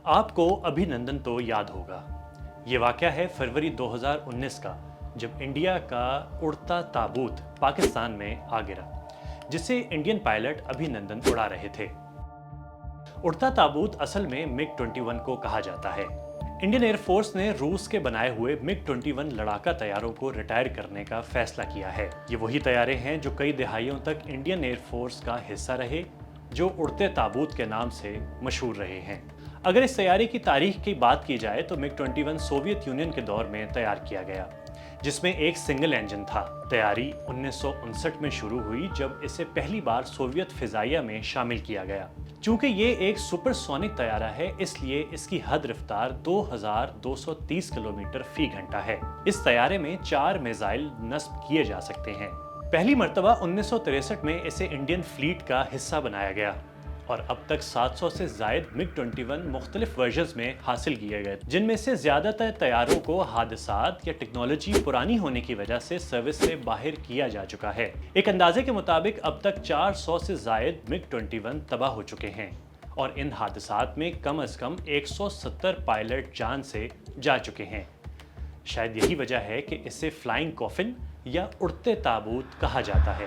आपको अभिनंदन तो याद होगा। ये वाकया है फरवरी 2019 का, जब इंडिया का उड़ता ताबूत पाकिस्तान में आ गिरा, जिसे इंडियन पायलट अभिनंदन उड़ा रहे थे। उड़ता ताबूत असल में मिग-21 को कहा जाता है। इंडियन एयरफोर्स ने रूस के बनाए हुए मिग-21 लड़ाका तैयारों को रिटायर करने का फैसला किया है। ये वही तैयारे हैं जो कई दहाइयों तक इंडियन एयरफोर्स का हिस्सा रहे, जो उड़ते ताबूत के नाम से मशहूर रहे हैं। अगर इस तैयारी की तारीख की बात की जाए तो मिग-21 सोवियत यूनियन के दौर में तैयार किया गया, जिसमें एक सिंगल इंजन था। तैयारी 1959 में शुरू हुई, जब इसे पहली बार सोवियत फिजाइया में शामिल किया गया। चूंकि ये एक सुपरसोनिक तैयारा है, इसलिए इसकी हद रफ्तार 2230 किलोमीटर फी घंटा है। इस तैयारे में 4 मिसाइल नस्ब किए जा सकते हैं। पहली मर्तबा 1963 में इसे इंडियन फ्लीट का हिस्सा बनाया गया और अब तक 700 से जायद मिग-21 मुख्तलिफ वर्जन्स में हासिल किए गए, जिनमें से ज्यादातर तैयारों को हादसात या टेक्नोलॉजी पुरानी होने की वजह से सर्विस से बाहर किया जा चुका है। एक अंदाजे के मुताबिक अब तक 400 से जायद मिग-21 तबाह हो चुके हैं और इन हादसात में कम से कम 170 पायलट जान से जा चुके हैं। शायद यही वजह है कि इसे फ्लाइंग कॉफिन या उड़ते ताबूत कहा जाता है।